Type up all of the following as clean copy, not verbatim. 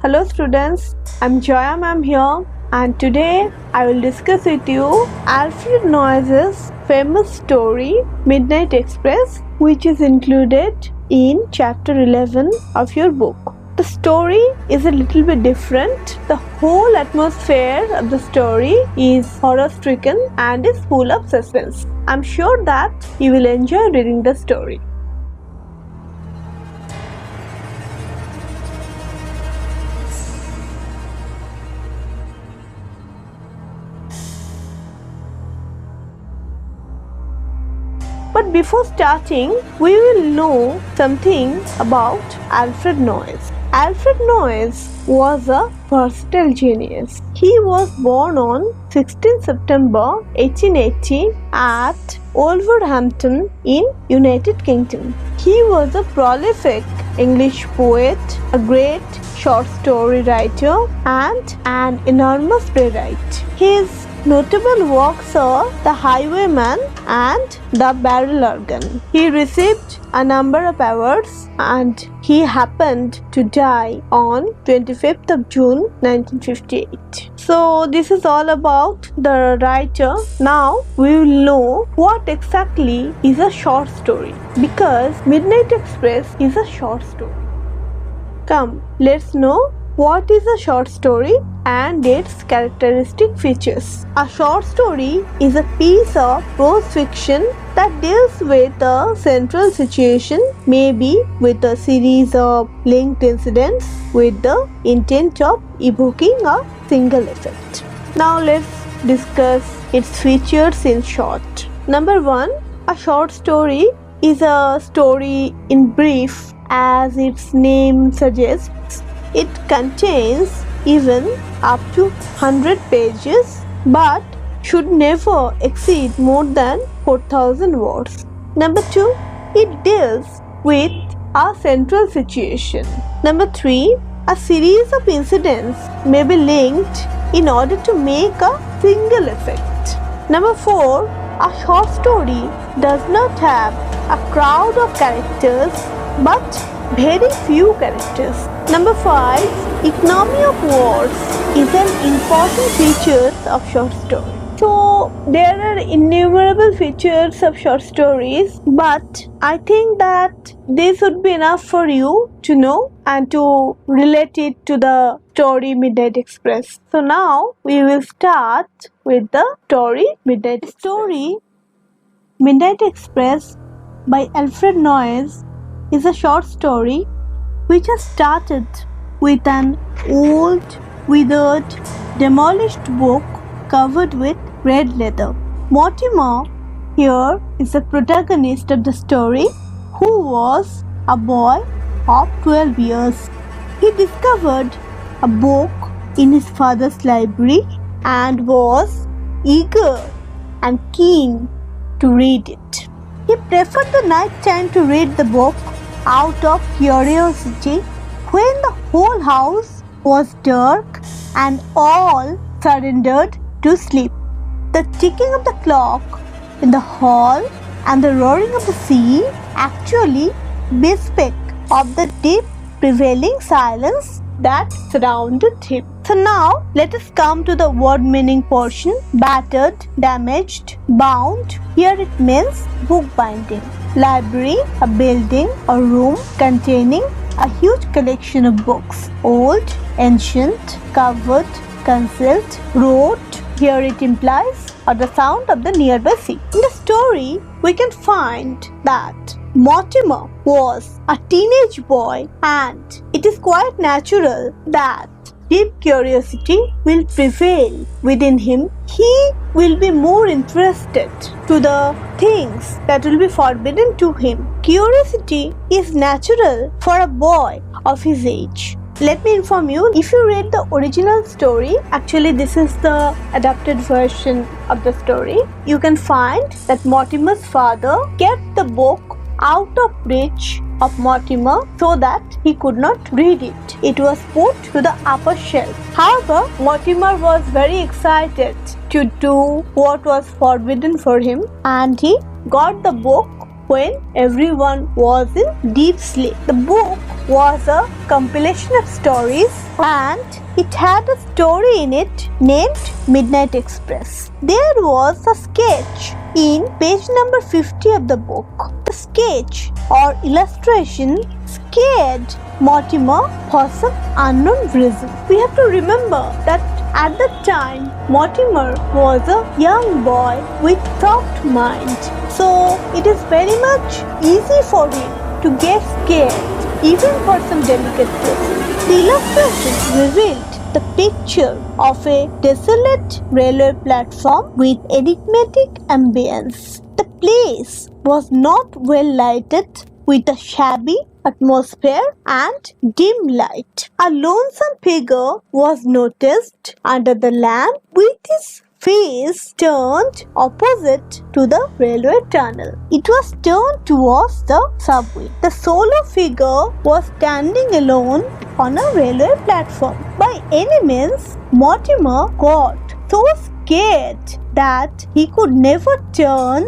Hello students, I'm Joya ma'am here, and today I will discuss with you Alfred Noyes's famous story Midnight Express, which is included in chapter 11 of your book. The story is a little bit different. The whole atmosphere of the story is horror-stricken and is full of suspense. I'm sure that you will enjoy reading the story. But before starting, we will know something about Alfred Noyes. Alfred Noyes was a versatile genius. He was born on 16 September 1880 at Wolverhampton in United Kingdom. He was a prolific English poet, a great short story writer, and an enormous playwright. His notable works are The Highwayman and The Barrel Organ. He received a number of awards and he happened to die on 25th of June 1958. So this is all about the writer. Now we will know what exactly is a short story, because Midnight Express is a short story. Come, let's know what is a short story and its characteristic features. A short story is a piece of prose fiction that deals with a central situation, maybe with a series of linked incidents with the intent of evoking a single effect. Now let's discuss its features in short. Number 1. A short story is a story in brief, as its name suggests. It contains even up to 100 pages but should never exceed more than 4,000 words. Number 2. It deals with a central situation. Number 3. A series of incidents may be linked in order to make a single effect. Number 4. A short story does not have a crowd of characters but very few characters. Number 5. Economy of words is an important feature of short story. So there are innumerable features of short stories, but I think that this would be enough for you to know and to relate it to the story Midnight Express. So now we will start with the story Midnight Express. Story Midnight Express by Alfred Noyes is a short story which has started with an old, withered, demolished book covered with red leather. Mortimer here is the protagonist of the story, who was a boy of 12 years. He discovered a book in his father's library and was eager and keen to read it. He preferred the night time to read the book out of curiosity, when the whole house was dark and all surrendered to sleep. The ticking of the clock in the hall and the roaring of the sea actually bespeak of the deep prevailing silence that surrounded him. So now let us come to the word meaning portion. Battered, damaged, bound. Here it means book binding. Library, a building or room containing a huge collection of books. Old, ancient, covered, concealed, wrote. Here it implies or the sound of the nearby sea. In the story, we can find that Mortimer was a teenage boy, and it is quite natural that deep curiosity will prevail within him. He will be more interested to the things that will be forbidden to him. Curiosity is natural for a boy of his age. Let me inform you, if you read the original story, actually this is the adapted version of the story, you can find that Mortimer's father kept the book out of reach of Mortimer so that he could not read it. It was put to the upper shelf. However, Mortimer was very excited to do what was forbidden for him, and he got the book when everyone was in deep sleep. The book was a compilation of stories, and it had a story in it named Midnight Express. There was a sketch in page number 50 of the book. The sketch or illustration scared Mortimer for some unknown reason. We have to remember that at that time, Mortimer was a young boy with soft mind. So it is very much easy for him to get scared, even for some delicate person. The illustration revealed the picture of a desolate railway platform with enigmatic ambience. The place was not well lighted, with a shabby atmosphere and dim light. A lonesome figure was noticed under the lamp with his face turned opposite to the railway tunnel. It was turned towards the subway. The solo figure was standing alone on a railway platform. By any means, Mortimer got so scared that he could never turn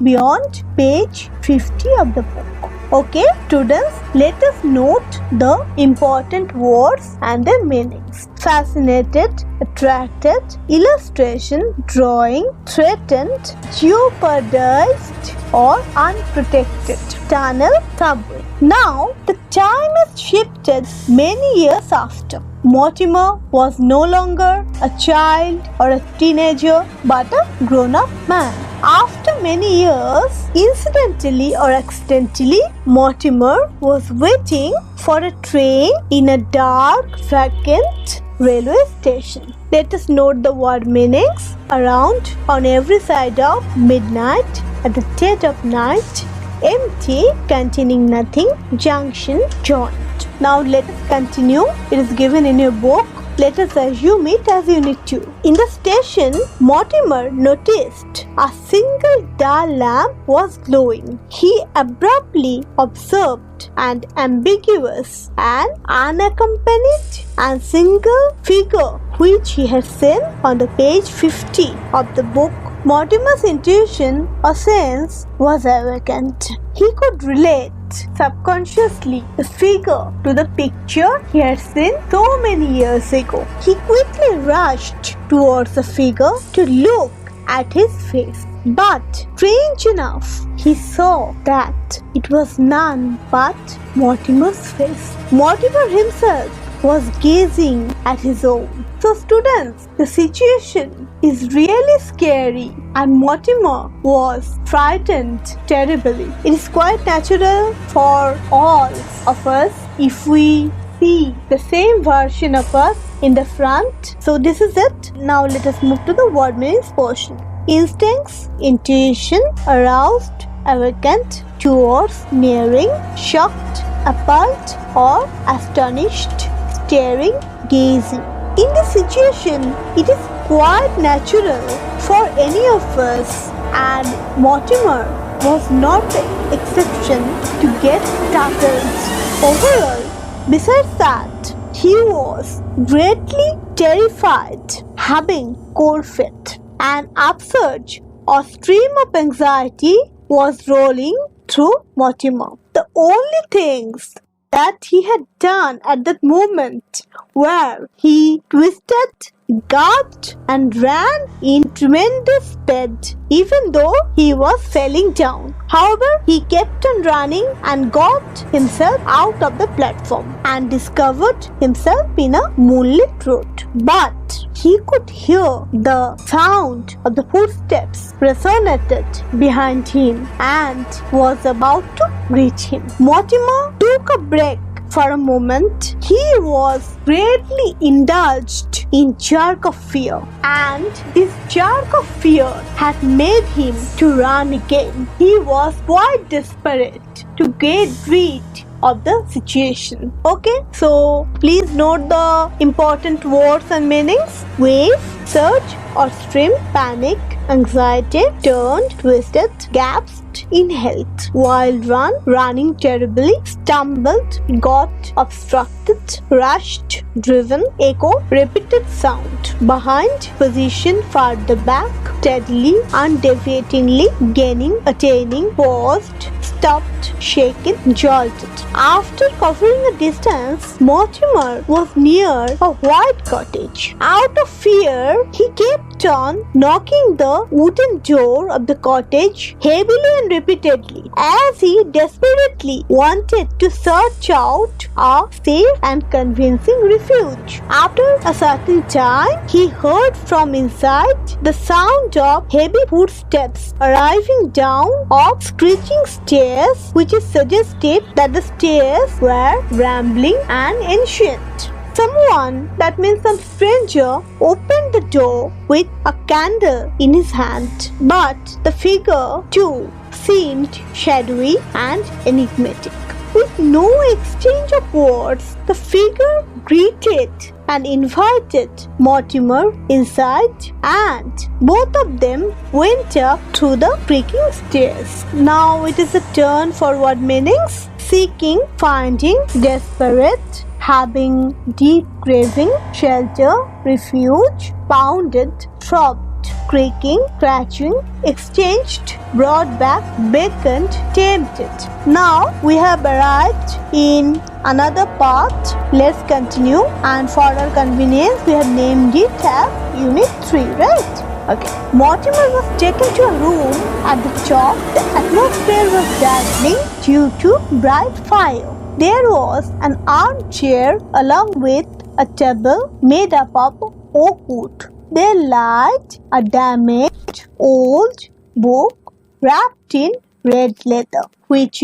beyond page 50 of the book. Okay, students, let us note the important words and their meanings. Fascinated, attracted, illustration, drawing, threatened, jeopardized or unprotected. Tunnel, subway. Now, the time has shifted many years after. Mortimer was no longer a child or a teenager but a grown-up man. After many years, incidentally or accidentally, Mortimer was waiting for a train in a dark, vacant railway station. Let us note the word meanings. Around, on every side of, midnight, at the dead of night, empty, containing nothing, junction, joint. Now let us continue. It is given in your book. Let us assume it as Unit 2. In the station, Mortimer noticed a single dull lamp was glowing. He abruptly observed an ambiguous and unaccompanied and single figure which he had seen on the page 50 of the book. Mortimer's intuition or sense was awakened. He could relate subconsciously the figure to the picture he had seen so many years ago. He quickly rushed towards the figure to look at his face. But strange enough, he saw that it was none but Mortimer's face. Mortimer himself was gazing at his own. So students, the situation is really scary and Mortimer was frightened terribly. It is quite natural for all of us if we see the same version of us in the front. So this is it. Now let us move to the word meanings portion. Instincts, intuition, aroused, awakened, towards, nearing, shocked, appalled or astonished, staring, gazing. In this situation, it is quite natural for any of us, and Mortimer was not the exception to get startled. Overall, besides that, he was greatly terrified, having cold feet. An upsurge or stream of anxiety was rolling through Mortimer. The only things that he had done at that moment were he twisted, gasped and ran in tremendous speed even though he was falling down. However, he kept on running and got himself out of the platform and discovered himself in a moonlit road. But he could hear the sound of the footsteps resonated behind him and was about to reach him. Mortimer took a break for a moment. He was greatly indulged in jerk of fear, and this jerk of fear had made him to run again. He was quite desperate to get rid of the situation. Okay, so please note the important words and meanings. Wave, surge or stream, panic, anxiety, turned, twisted, gasped, in health. Wild Run, running terribly, stumbled, got obstructed, rushed, driven, echo, repeated sound. Behind, position farther back, steadily, undeviatingly, gaining, attaining, paused, stopped, shaken, jolted. After covering a distance, Mortimer was near a white cottage. Out of fear, he kept on knocking the wooden door of the cottage heavily and repeatedly, as he desperately wanted to search out a safe and convincing refuge. After a certain time, he heard from inside the sound of heavy footsteps arriving down of screeching stairs, which is suggestive that the stairs were rambling and ancient. Someone, that means some stranger, opened the door with a candle in his hand, but the figure too seemed shadowy and enigmatic. With no exchange of words, the figure greeted and invited Mortimer inside, and both of them went up through the creaking stairs. Now it is a turn for word meanings. Seeking, finding, desperate, having, deep craving, shelter, refuge, pounded, throbbed, creaking, scratching, exchanged, brought back, beckoned, tempted. Now we have arrived in another part. Let's continue, and for our convenience we have named it as Unit 3, right? Okay. Mortimer was taken to a room at the top. The atmosphere was dazzling due to bright fire. There was an armchair along with a table made up of oak wood. They lied a damaged old book wrapped in red leather, which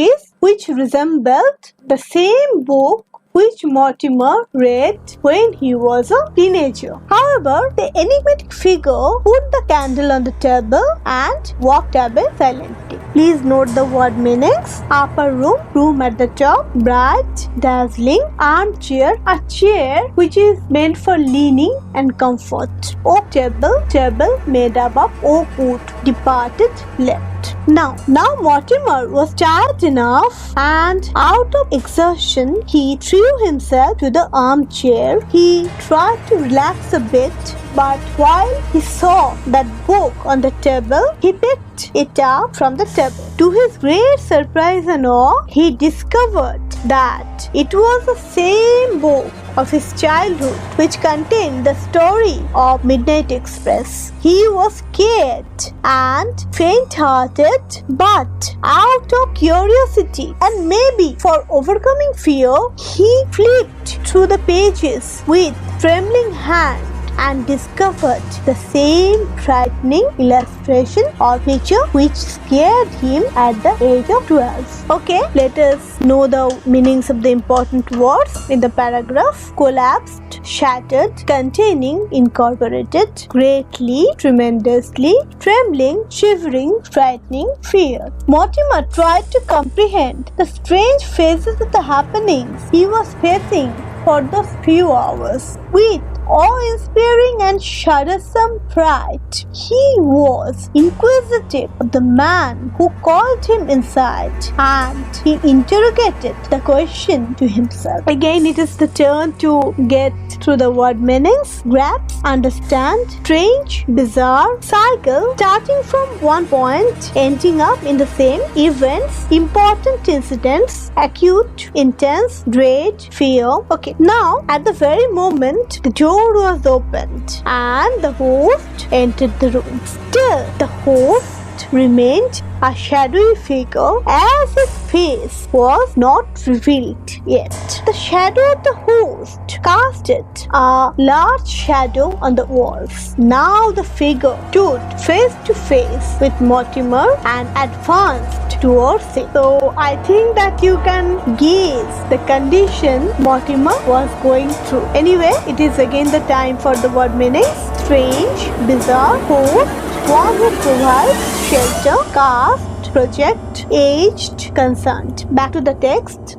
resembled the same book which Mortimer read when he was a teenager. However, the enigmatic figure put the candle on the table and walked away silently. Please note the word meanings. Upper room, room at the top, bright, dazzling, armchair, a chair which is meant for leaning and comfort. Oak table, table made up of oak wood, departed, left. Now Mortimer was tired enough, and out of exertion he threw himself to the armchair. He tried to relax a bit, but while he saw that book on the table, he picked it up from the table. To his great surprise and awe, he discovered that it was the same book of his childhood which contained the story of Midnight Express. He was scared and faint-hearted, but out of curiosity and maybe for overcoming fear, he flipped through the pages with trembling hand and discovered the same frightening illustration or picture which scared him at the age of 12. Okay, let us know the meanings of the important words in the paragraph. Collapsed, shattered, containing, incorporated, greatly, tremendously, trembling, shivering, frightening, fear. Mortimer tried to comprehend the strange phases of the happenings he was facing for those few hours with awe-inspiring and shuddersome pride. He was inquisitive of the man who called him inside, and he interrogated the question to himself. Again, it is the turn to get through the word meanings. Grasp, understand, strange, bizarre, cycle, starting from one point, ending up in the same. Events, important incidents, acute, intense, dread, fear. Okay, now at the very moment the door was opened and the host entered the room. Still, the host remained a shadowy figure, as his face was not revealed yet. The shadow of the host casted a large shadow on the walls. Now the figure stood face to face with Mortimer and advanced towards him. So I think that you can guess the condition Mortimer was going through. Anyway, it is again the time for the word meanings. Strange, bizarre, host, one who provides shelter, cast, project, aged, concerned. Back to the text.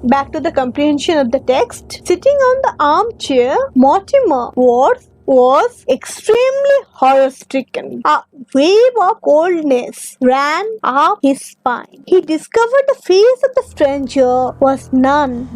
Back to the comprehension of the text. Sitting on the armchair, Mortimer was was extremely horror-stricken. A wave of coldness ran up his spine. He discovered the face of the stranger was none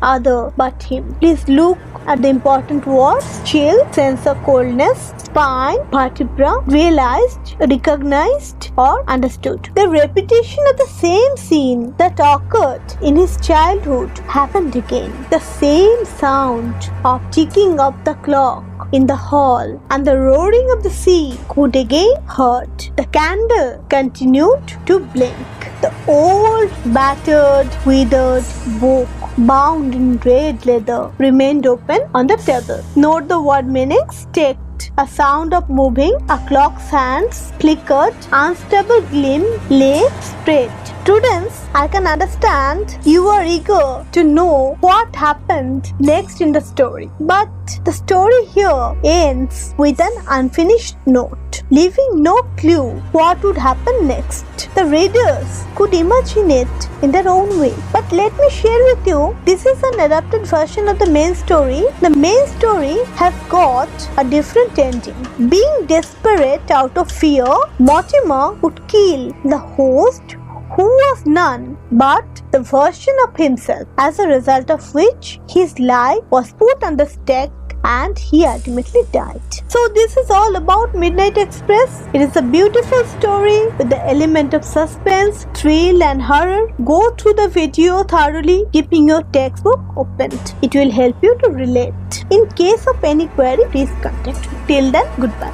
other but him. Please look at the important words: chill, sense of coldness, spine, vertebra, realized, recognized, or understood. The repetition of the same scene that occurred in his childhood happened again. The same sound of ticking of the clock in the hall and the roaring of the sea could again heard. The candle continued to blink. The old, battered, withered book bound in red leather remained open on the table. Note the word meanings. Ticked. A sound of moving, a clock's hands flickered, unstable gleam lay spread. Students, I can understand you are eager to know what happened next in the story. But the story here ends with an unfinished note, leaving no clue what would happen next. The readers could imagine it in their own way. But let me share with you, this is an adapted version of the main story. The main story has got a different ending. Being desperate out of fear, Mortimer would kill the host, who was none but the version of himself, as a result of which his life was put on the stake and he ultimately died. So this is all about Midnight Express. It is a beautiful story with the element of suspense, thrill and horror. Go through the video thoroughly, keeping your textbook opened. It will help you to relate. In case of any query, please contact me. Till then, goodbye.